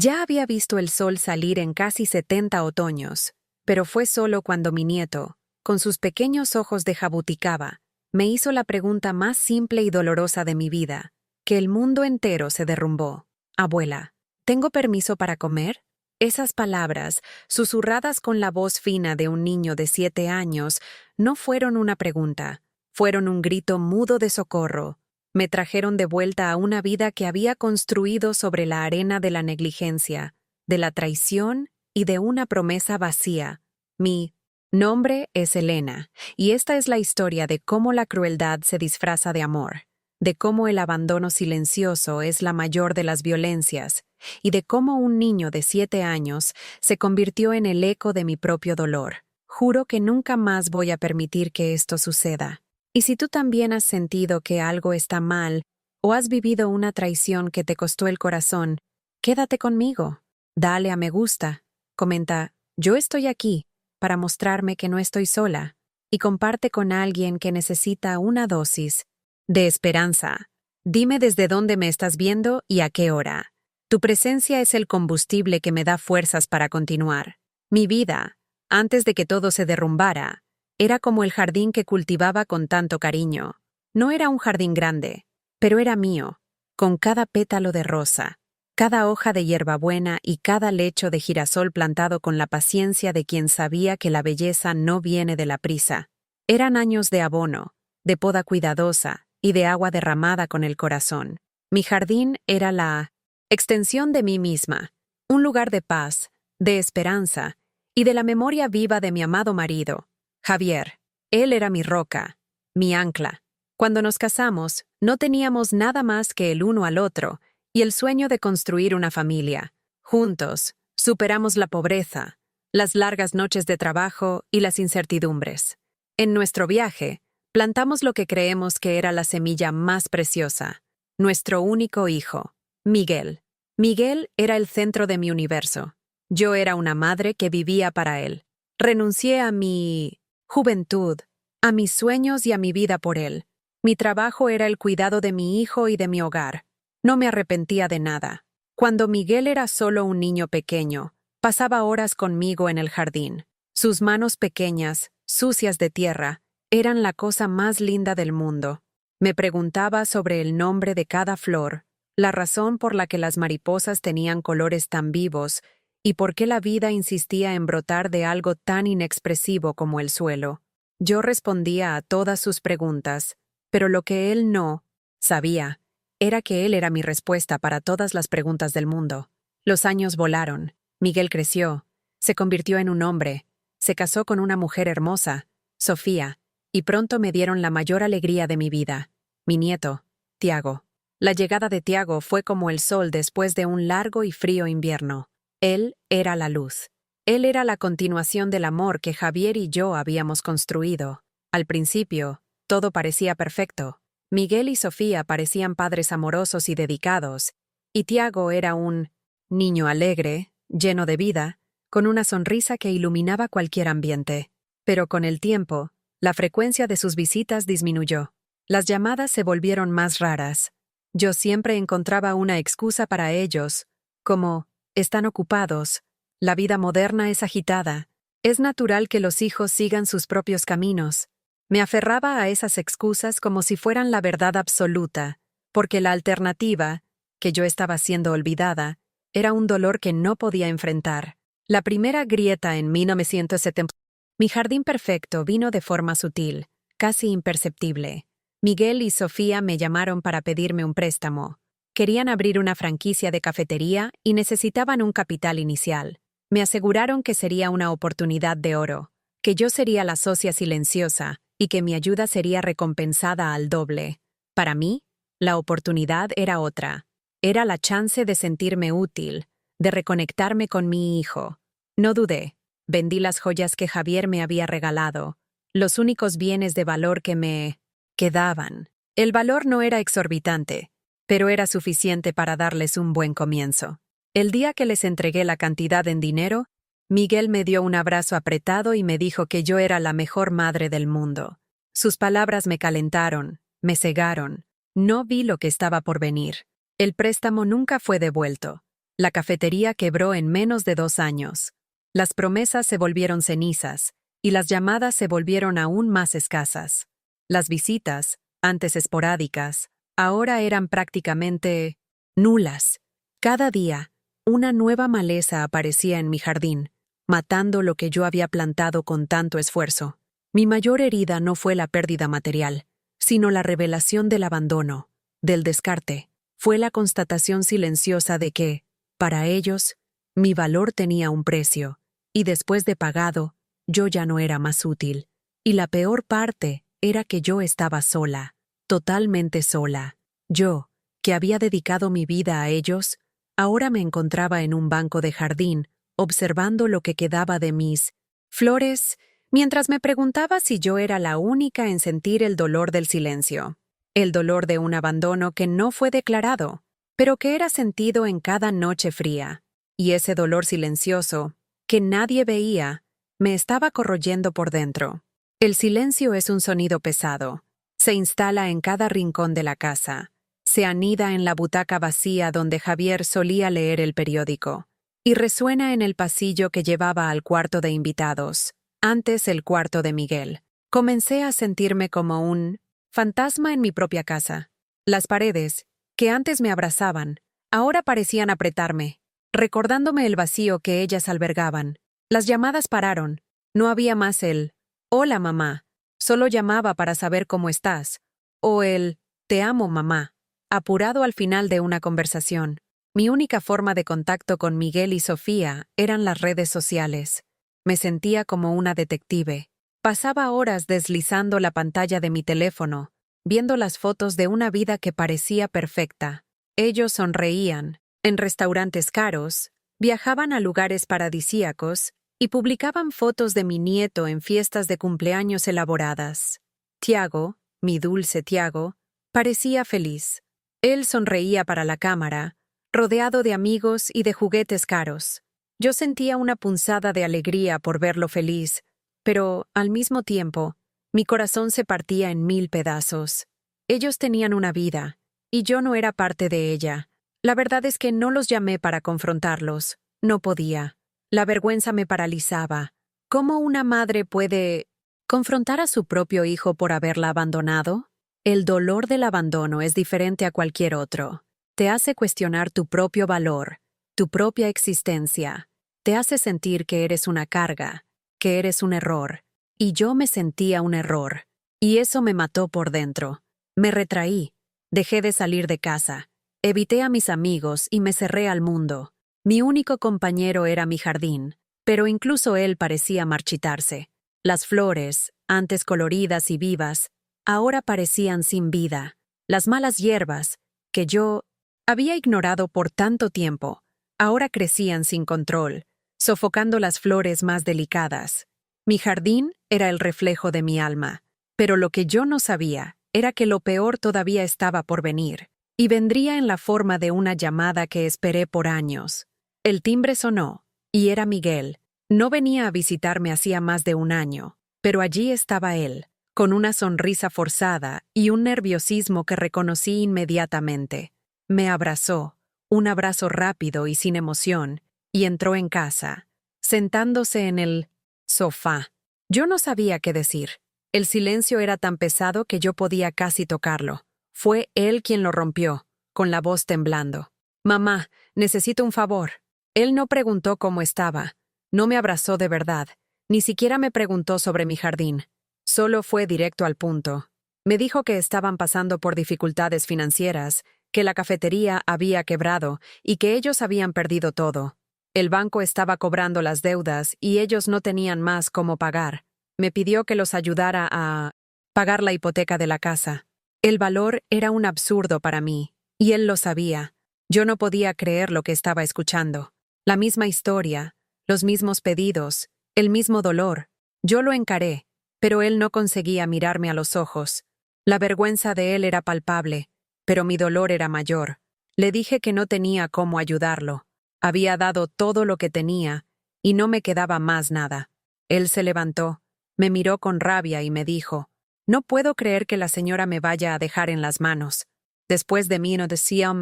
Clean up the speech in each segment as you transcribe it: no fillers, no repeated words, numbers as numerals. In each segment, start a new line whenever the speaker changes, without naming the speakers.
Ya había visto el sol salir en casi 70 otoños, pero fue solo cuando mi nieto, con sus pequeños ojos de jabuticaba, me hizo la pregunta más simple y dolorosa de mi vida, que el mundo entero se derrumbó. Abuela, ¿tengo permiso para comer? Esas palabras, susurradas con la voz fina de un niño de 7 años, no fueron una pregunta, fueron un grito mudo de socorro. Me trajeron de vuelta a una vida que había construido sobre la arena de la negligencia, de la traición y de una promesa vacía. Mi nombre es Elena, y esta es la historia de cómo la crueldad se disfraza de amor, de cómo el abandono silencioso es la mayor de las violencias, y de cómo un niño de 7 años se convirtió en el eco de mi propio dolor. Juro que nunca más voy a permitir que esto suceda. Y si tú también has sentido que algo está mal o has vivido una traición que te costó el corazón, quédate conmigo. Dale a me gusta. Comenta, yo estoy aquí para mostrarme que no estoy sola. Y comparte con alguien que necesita una dosis de esperanza. Dime desde dónde me estás viendo y a qué hora. Tu presencia es el combustible que me da fuerzas para continuar. Mi vida, antes de que todo se derrumbara, era como el jardín que cultivaba con tanto cariño. No era un jardín grande, pero era mío, con cada pétalo de rosa, cada hoja de hierbabuena y cada lecho de girasol plantado con la paciencia de quien sabía que la belleza no viene de la prisa. Eran años de abono, de poda cuidadosa y de agua derramada con el corazón. Mi jardín era la extensión de mí misma, un lugar de paz, de esperanza y de la memoria viva de mi amado marido, Javier. Él era mi roca, mi ancla. Cuando nos casamos, no teníamos nada más que el uno al otro y el sueño de construir una familia. Juntos, superamos la pobreza, las largas noches de trabajo y las incertidumbres. En nuestro viaje, plantamos lo que creemos que era la semilla más preciosa, nuestro único hijo, Miguel. Miguel era el centro de mi universo. Yo era una madre que vivía para él. Renuncié a mi juventud, a mis sueños y a mi vida por él. Mi trabajo era el cuidado de mi hijo y de mi hogar. No me arrepentía de nada. Cuando Miguel era solo un niño pequeño, pasaba horas conmigo en el jardín. Sus manos pequeñas, sucias de tierra, eran la cosa más linda del mundo. Me preguntaba sobre el nombre de cada flor, la razón por la que las mariposas tenían colores tan vivos y por qué la vida insistía en brotar de algo tan inexpresivo como el suelo. Yo respondía a todas sus preguntas, pero lo que él no sabía era que él era mi respuesta para todas las preguntas del mundo. Los años volaron, Miguel creció, se convirtió en un hombre, se casó con una mujer hermosa, Sofía, y pronto me dieron la mayor alegría de mi vida, mi nieto, Tiago. La llegada de Tiago fue como el sol después de un largo y frío invierno. Él era la luz. Él era la continuación del amor que Javier y yo habíamos construido. Al principio, todo parecía perfecto. Miguel y Sofía parecían padres amorosos y dedicados, y Tiago era un niño alegre, lleno de vida, con una sonrisa que iluminaba cualquier ambiente. Pero con el tiempo, la frecuencia de sus visitas disminuyó. Las llamadas se volvieron más raras. Yo siempre encontraba una excusa para ellos, como están ocupados, la vida moderna es agitada, es natural que los hijos sigan sus propios caminos. Me aferraba a esas excusas como si fueran la verdad absoluta, porque la alternativa, que yo estaba siendo olvidada, era un dolor que no podía enfrentar. La primera grieta en 1970. Mi jardín perfecto vino de forma sutil, casi imperceptible. Miguel y Sofía me llamaron para pedirme un préstamo. Querían abrir una franquicia de cafetería y necesitaban un capital inicial. Me aseguraron que sería una oportunidad de oro, que yo sería la socia silenciosa y que mi ayuda sería recompensada al doble. Para mí, la oportunidad era otra. Era la chance de sentirme útil, de reconectarme con mi hijo. No dudé. Vendí las joyas que Javier me había regalado, los únicos bienes de valor que me quedaban. El valor no era exorbitante, pero era suficiente para darles un buen comienzo. El día que les entregué la cantidad en dinero, Miguel me dio un abrazo apretado y me dijo que yo era la mejor madre del mundo. Sus palabras me calentaron, me cegaron. No vi lo que estaba por venir. El préstamo nunca fue devuelto. La cafetería quebró en menos de 2 años. Las promesas se volvieron cenizas, y las llamadas se volvieron aún más escasas. Las visitas, antes esporádicas, ahora eran prácticamente nulas. Cada día, una nueva maleza aparecía en mi jardín, matando lo que yo había plantado con tanto esfuerzo. Mi mayor herida no fue la pérdida material, sino la revelación del abandono, del descarte. Fue la constatación silenciosa de que, para ellos, mi valor tenía un precio, y después de pagado, yo ya no era más útil. Y la peor parte era que yo estaba sola, totalmente sola. Yo, que había dedicado mi vida a ellos, ahora me encontraba en un banco de jardín, observando lo que quedaba de mis flores, mientras me preguntaba si yo era la única en sentir el dolor del silencio, el dolor de un abandono que no fue declarado, pero que era sentido en cada noche fría, y ese dolor silencioso, que nadie veía, me estaba corroyendo por dentro. El silencio es un sonido pesado. Se instala en cada rincón de la casa. Se anida en la butaca vacía donde Javier solía leer el periódico, y resuena en el pasillo que llevaba al cuarto de invitados, antes el cuarto de Miguel. Comencé a sentirme como un fantasma en mi propia casa. Las paredes, que antes me abrazaban, ahora parecían apretarme, recordándome el vacío que ellas albergaban. Las llamadas pararon. No había más el «Hola, mamá», solo llamaba para saber cómo estás, o el «Te amo, mamá», apurado al final de una conversación. Mi única forma de contacto con Miguel y Sofía eran las redes sociales. Me sentía como una detective. Pasaba horas deslizando la pantalla de mi teléfono, viendo las fotos de una vida que parecía perfecta. Ellos sonreían, en restaurantes caros, viajaban a lugares paradisíacos y publicaban fotos de mi nieto en fiestas de cumpleaños elaboradas. Tiago, mi dulce Tiago, parecía feliz. Él sonreía para la cámara, rodeado de amigos y de juguetes caros. Yo sentía una punzada de alegría por verlo feliz, pero, al mismo tiempo, mi corazón se partía en 1000 pedazos. Ellos tenían una vida, y yo no era parte de ella. La verdad es que no los llamé para confrontarlos. No podía. La vergüenza me paralizaba. ¿Cómo una madre puede confrontar a su propio hijo por haberla abandonado? El dolor del abandono es diferente a cualquier otro. Te hace cuestionar tu propio valor, tu propia existencia. Te hace sentir que eres una carga, que eres un error. Y yo me sentía un error. Y eso me mató por dentro. Me retraí. Dejé de salir de casa. Evité a mis amigos y me cerré al mundo. Mi único compañero era mi jardín, pero incluso él parecía marchitarse. Las flores, antes coloridas y vivas, ahora parecían sin vida. Las malas hierbas, que yo había ignorado por tanto tiempo, ahora crecían sin control, sofocando las flores más delicadas. Mi jardín era el reflejo de mi alma, pero lo que yo no sabía era que lo peor todavía estaba por venir, y vendría en la forma de una llamada que esperé por años. El timbre sonó, y era Miguel. No venía a visitarme hacía más de 1 año, pero allí estaba él, con una sonrisa forzada y un nerviosismo que reconocí inmediatamente. Me abrazó, un abrazo rápido y sin emoción, y entró en casa, sentándose en el sofá. Yo no sabía qué decir. El silencio era tan pesado que yo podía casi tocarlo. Fue él quien lo rompió, con la voz temblando. «Mamá, necesito un favor». Él no preguntó cómo estaba, no me abrazó de verdad, ni siquiera me preguntó sobre mi jardín. Solo fue directo al punto. Me dijo que estaban pasando por dificultades financieras, que la cafetería había quebrado y que ellos habían perdido todo. El banco estaba cobrando las deudas y ellos no tenían más cómo pagar. Me pidió que los ayudara a pagar la hipoteca de la casa. El valor era un absurdo para mí, y él lo sabía. Yo no podía creer lo que estaba escuchando. La misma historia, los mismos pedidos, el mismo dolor. Yo lo encaré, pero él no conseguía mirarme a los ojos. La vergüenza de él era palpable, pero mi dolor era mayor. Le dije que no tenía cómo ayudarlo. Había dado todo lo que tenía, y no me quedaba más nada. Él se levantó, me miró con rabia y me dijo: «No puedo creer que la señora me vaya a dejar en las manos. Después de mí no decía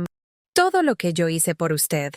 todo lo que yo hice por usted.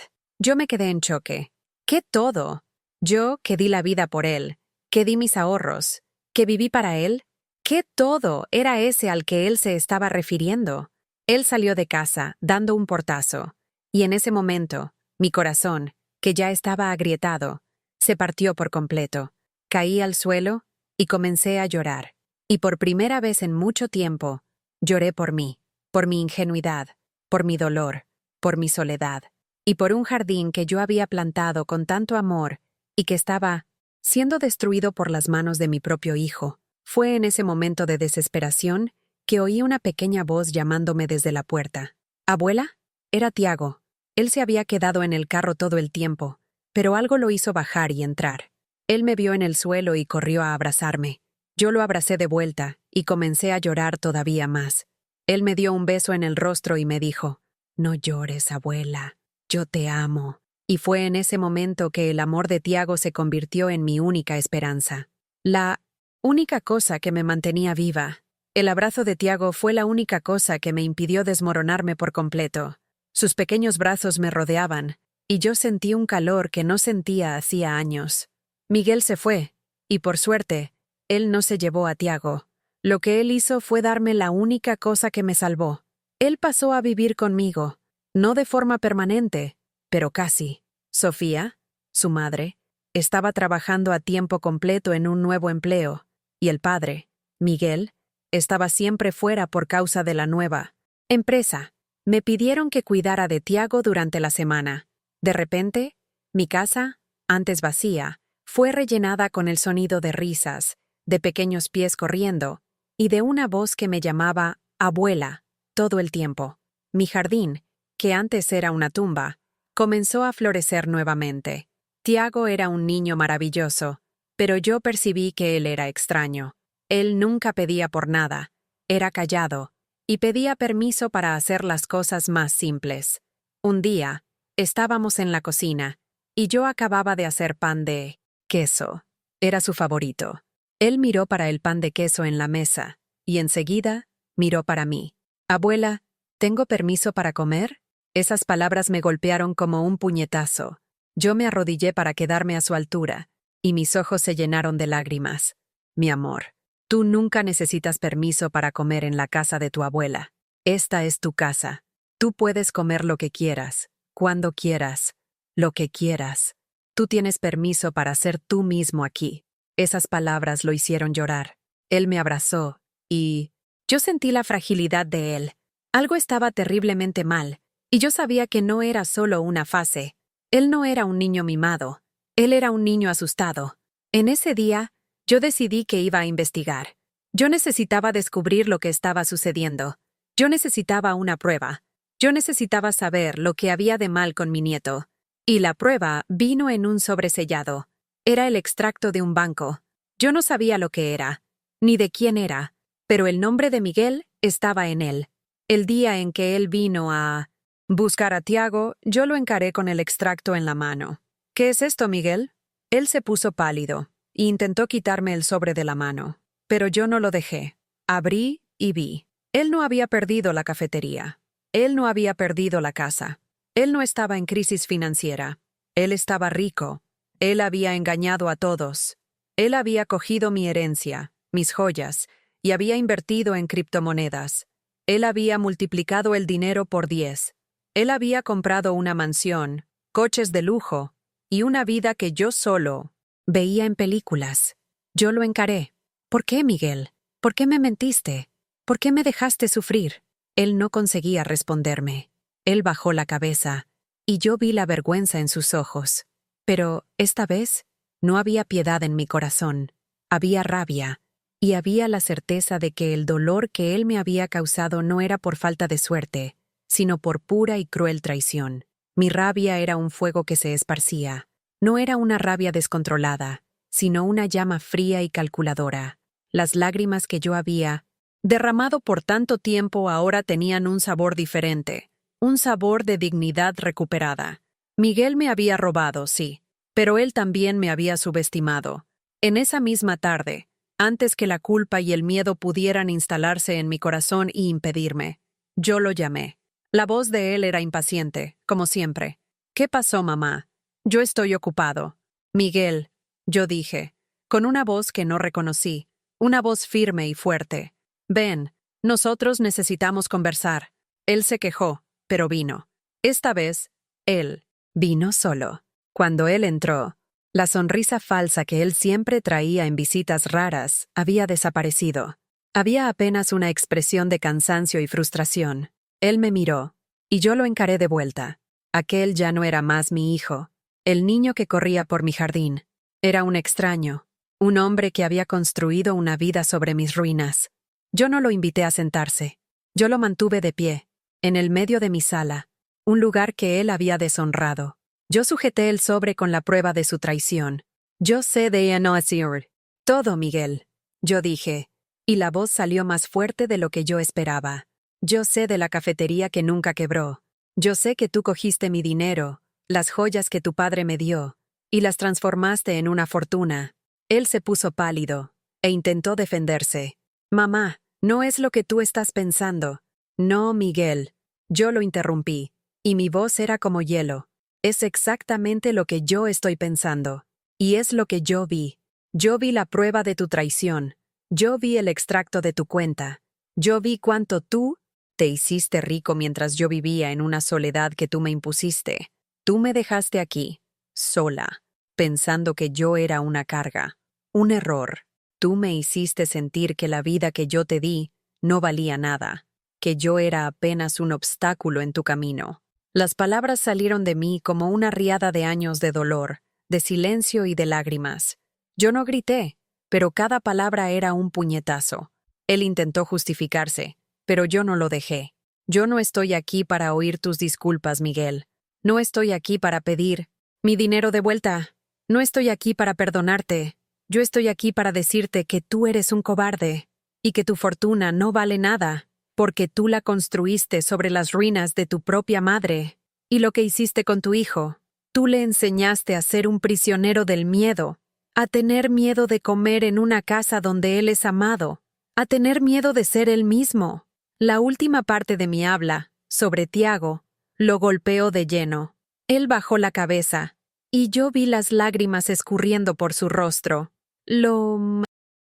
Yo me quedé en choque. ¿Qué todo? Yo, que di la vida por él, que di mis ahorros, que viví para él. ¿Qué todo era ese al que él se estaba refiriendo? Él salió de casa, dando un portazo, y en ese momento, mi corazón, que ya estaba agrietado, se partió por completo. Caí al suelo y comencé a llorar. Y por primera vez en mucho tiempo, lloré por mí, por mi ingenuidad, por mi dolor, por mi soledad, y por un jardín que yo había plantado con tanto amor y que estaba siendo destruido por las manos de mi propio hijo. Fue en ese momento de desesperación que oí una pequeña voz llamándome desde la puerta. ¿Abuela? Era Tiago. Él se había quedado en el carro todo el tiempo, pero algo lo hizo bajar y entrar. Él me vio en el suelo y corrió a abrazarme. Yo lo abracé de vuelta y comencé a llorar todavía más. Él me dio un beso en el rostro y me dijo, «No llores, abuela, yo te amo». Y fue en ese momento que el amor de Tiago se convirtió en mi única esperanza. La única cosa que me mantenía viva. El abrazo de Tiago fue la única cosa que me impidió desmoronarme por completo. Sus pequeños brazos me rodeaban, y yo sentí un calor que no sentía hacía años. Miguel se fue, y por suerte, él no se llevó a Tiago. Lo que él hizo fue darme la única cosa que me salvó. Él pasó a vivir conmigo, no de forma permanente, pero casi. Sofía, su madre, estaba trabajando a tiempo completo en un nuevo empleo, y el padre, Miguel, estaba siempre fuera por causa de la nueva empresa. Me pidieron que cuidara de Tiago durante la semana. De repente, mi casa, antes vacía, fue rellenada con el sonido de risas, de pequeños pies corriendo, y de una voz que me llamaba abuela todo el tiempo. Mi jardín, que antes era una tumba, comenzó a florecer nuevamente. Tiago era un niño maravilloso, pero yo percibí que él era extraño. Él nunca pedía por nada, era callado, y pedía permiso para hacer las cosas más simples. Un día, estábamos en la cocina, y yo acababa de hacer pan de queso. Era su favorito. Él miró para el pan de queso en la mesa, y enseguida miró para mí. «Abuela, ¿tengo permiso para comer?» Esas palabras me golpearon como un puñetazo. Yo me arrodillé para quedarme a su altura, y mis ojos se llenaron de lágrimas. «Mi amor, tú nunca necesitas permiso para comer en la casa de tu abuela. Esta es tu casa. Tú puedes comer lo que quieras, cuando quieras, lo que quieras. Tú tienes permiso para ser tú mismo aquí». Esas palabras lo hicieron llorar. Él me abrazó, y yo sentí la fragilidad de él. Algo estaba terriblemente mal, y yo sabía que no era solo una fase. Él no era un niño mimado. Él era un niño asustado. En ese día, yo decidí que iba a investigar. Yo necesitaba descubrir lo que estaba sucediendo. Yo necesitaba una prueba. Yo necesitaba saber lo que había de mal con mi nieto. Y la prueba vino en un sobresellado. Era el extracto de un banco. Yo no sabía lo que era, ni de quién era, pero el nombre de Miguel estaba en él. El día en que él vino a buscar a Tiago, yo lo encaré con el extracto en la mano. «¿Qué es esto, Miguel?» Él se puso pálido e intentó quitarme el sobre de la mano, pero yo no lo dejé. Abrí y vi. Él no había perdido la cafetería. Él no había perdido la casa. Él no estaba en crisis financiera. Él estaba rico. Él había engañado a todos. Él había cogido mi herencia, mis joyas, y había invertido en criptomonedas. Él había multiplicado el dinero por 10. Él había comprado una mansión, coches de lujo, y una vida que yo solo veía en películas. Yo lo encaré. «¿Por qué, Miguel? ¿Por qué me mentiste? ¿Por qué me dejaste sufrir?» Él no conseguía responderme. Él bajó la cabeza, y yo vi la vergüenza en sus ojos. Pero, esta vez, no había piedad en mi corazón. Había rabia, y había la certeza de que el dolor que él me había causado no era por falta de suerte, sino por pura y cruel traición. Mi rabia era un fuego que se esparcía. No era una rabia descontrolada, sino una llama fría y calculadora. Las lágrimas que yo había derramado por tanto tiempo ahora tenían un sabor diferente, un sabor de dignidad recuperada. Miguel me había robado, sí, pero él también me había subestimado. En esa misma tarde, antes que la culpa y el miedo pudieran instalarse en mi corazón y impedirme, yo lo llamé. La voz de él era impaciente, como siempre. ¿Qué pasó, mamá? Yo estoy ocupado. Miguel, yo dije, con una voz que no reconocí, una voz firme y fuerte. Ven, nosotros necesitamos conversar. Él se quejó, pero vino. Esta vez, él vino solo. Cuando él entró, la sonrisa falsa que él siempre traía en visitas raras había desaparecido. Había apenas una expresión de cansancio y frustración. Él me miró, y yo lo encaré de vuelta. Aquel ya no era más mi hijo, el niño que corría por mi jardín. Era un extraño, un hombre que había construido una vida sobre mis ruinas. Yo no lo invité a sentarse. Yo lo mantuve de pie, en el medio de mi sala, un lugar que él había deshonrado. Yo sujeté el sobre con la prueba de su traición. Yo sé de Enoasir. Todo, Miguel. Yo dije, y la voz salió más fuerte de lo que yo esperaba. Yo sé de la cafetería que nunca quebró. Yo sé que tú cogiste mi dinero, las joyas que tu padre me dio, y las transformaste en una fortuna. Él se puso pálido, e intentó defenderse. Mamá, no es lo que tú estás pensando. No, Miguel. Yo lo interrumpí, y mi voz era como hielo. Es exactamente lo que yo estoy pensando. Y es lo que yo vi. Yo vi la prueba de tu traición. Yo vi el extracto de tu cuenta. Yo vi cuánto tú te hiciste rico mientras yo vivía en una soledad que tú me impusiste. Tú me dejaste aquí, sola, pensando que yo era una carga, un error. Tú me hiciste sentir que la vida que yo te di no valía nada, que yo era apenas un obstáculo en tu camino. Las palabras salieron de mí como una riada de años de dolor, de silencio y de lágrimas. Yo no grité, pero cada palabra era un puñetazo. Él intentó justificarse, pero yo no lo dejé. Yo no estoy aquí para oír tus disculpas, Miguel. No estoy aquí para pedir mi dinero de vuelta. No estoy aquí para perdonarte. Yo estoy aquí para decirte que tú eres un cobarde y que tu fortuna no vale nada, porque tú la construiste sobre las ruinas de tu propia madre. Y lo que hiciste con tu hijo, tú le enseñaste a ser un prisionero del miedo, a tener miedo de comer en una casa donde él es amado, a tener miedo de ser él mismo. La última parte de mi habla, sobre Tiago, lo golpeó de lleno. Él bajó la cabeza, y yo vi las lágrimas escurriendo por su rostro.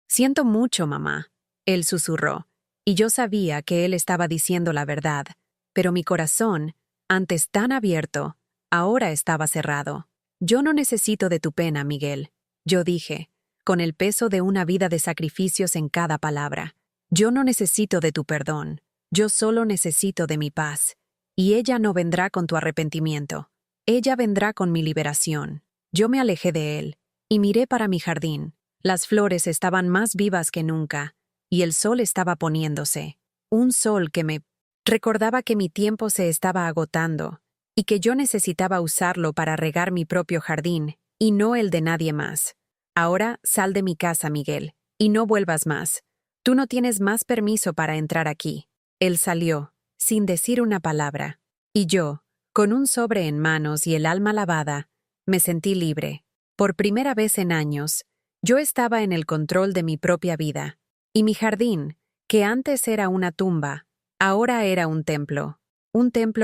Siento mucho, mamá, él susurró, y yo sabía que él estaba diciendo la verdad, pero mi corazón, antes tan abierto, ahora estaba cerrado. Yo no necesito de tu pena, Miguel, yo dije, con el peso de una vida de sacrificios en cada palabra. Yo no necesito de tu perdón. Yo solo necesito de mi paz, y ella no vendrá con tu arrepentimiento. Ella vendrá con mi liberación. Yo me alejé de él, y miré para mi jardín. Las flores estaban más vivas que nunca, y el sol estaba poniéndose. Un sol que me recordaba que mi tiempo se estaba agotando, y que yo necesitaba usarlo para regar mi propio jardín, y no el de nadie más. Ahora sal de mi casa, Miguel, y no vuelvas más. Tú no tienes más permiso para entrar aquí. Él salió, sin decir una palabra, y yo, con un sobre en manos y el alma lavada, me sentí libre. Por primera vez en años, yo estaba en el control de mi propia vida, y mi jardín, que antes era una tumba, ahora era un templo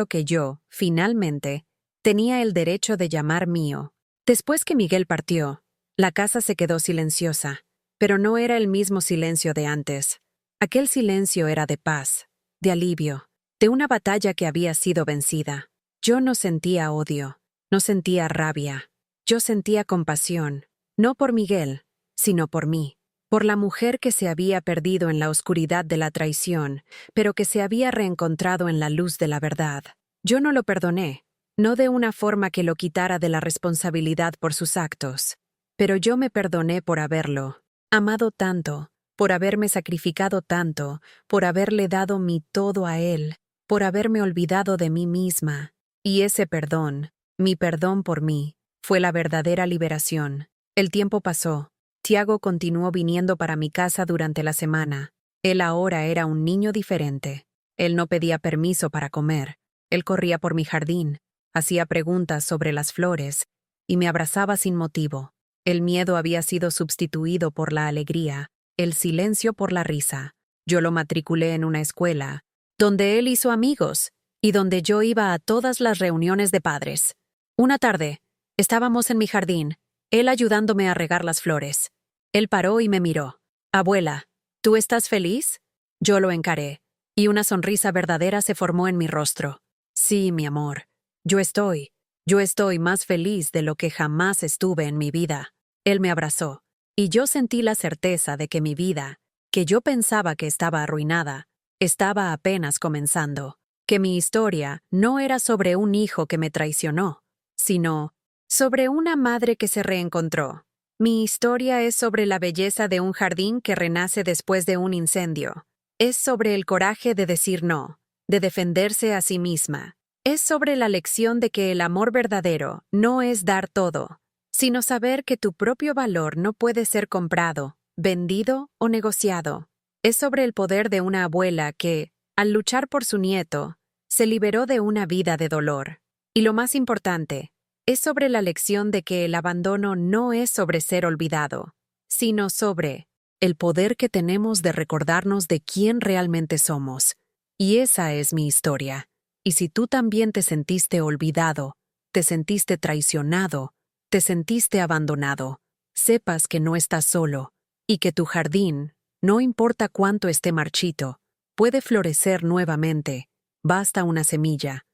que yo, finalmente, tenía el derecho de llamar mío. Después que Miguel partió, la casa se quedó silenciosa, pero no era el mismo silencio de antes. Aquel silencio era de paz, de alivio, de una batalla que había sido vencida. Yo no sentía odio, no sentía rabia. Yo sentía compasión, no por Miguel, sino por mí, por la mujer que se había perdido en la oscuridad de la traición, pero que se había reencontrado en la luz de la verdad. Yo no lo perdoné, no de una forma que lo quitara de la responsabilidad por sus actos, pero yo me perdoné por haberlo amado tanto, por haberme sacrificado tanto, por haberle dado mi todo a él, por haberme olvidado de mí misma. Y ese perdón, mi perdón por mí, fue la verdadera liberación. El tiempo pasó. Tiago continuó viniendo para mi casa durante la semana. Él ahora era un niño diferente. Él no pedía permiso para comer. Él corría por mi jardín, hacía preguntas sobre las flores, y me abrazaba sin motivo. El miedo había sido sustituido por la alegría, el silencio por la risa. Yo lo matriculé en una escuela, donde él hizo amigos, y donde yo iba a todas las reuniones de padres. Una tarde, estábamos en mi jardín, él ayudándome a regar las flores. Él paró y me miró. Abuela, ¿tú estás feliz? Yo lo encaré, y una sonrisa verdadera se formó en mi rostro. Sí, mi amor, yo estoy más feliz de lo que jamás estuve en mi vida. Él me abrazó, y yo sentí la certeza de que mi vida, que yo pensaba que estaba arruinada, estaba apenas comenzando, que mi historia no era sobre un hijo que me traicionó, sino sobre una madre que se reencontró. Mi historia es sobre la belleza de un jardín que renace después de un incendio. Es sobre el coraje de decir no, de defenderse a sí misma. Es sobre la lección de que el amor verdadero no es dar todo, sino saber que tu propio valor no puede ser comprado, vendido o negociado. Es sobre el poder de una abuela que, al luchar por su nieto, se liberó de una vida de dolor. Y lo más importante, es sobre la lección de que el abandono no es sobre ser olvidado, sino sobre el poder que tenemos de recordarnos de quién realmente somos. Y esa es mi historia. Y si tú también te sentiste olvidado, te sentiste traicionado, te sentiste abandonado, sepas que no estás solo y que tu jardín, no importa cuánto esté marchito, puede florecer nuevamente. Basta una semilla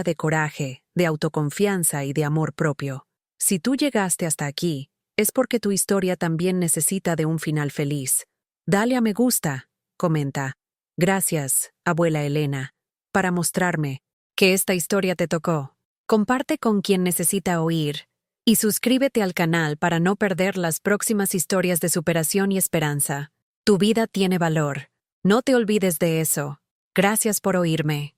de coraje, de autoconfianza y de amor propio. Si tú llegaste hasta aquí, es porque tu historia también necesita de un final feliz. Dale a me gusta, comenta. Gracias, abuela Elena, para mostrarme que esta historia te tocó. Comparte con quien necesita oír y suscríbete al canal para no perder las próximas historias de superación y esperanza. Tu vida tiene valor. No te olvides de eso. Gracias por oírme.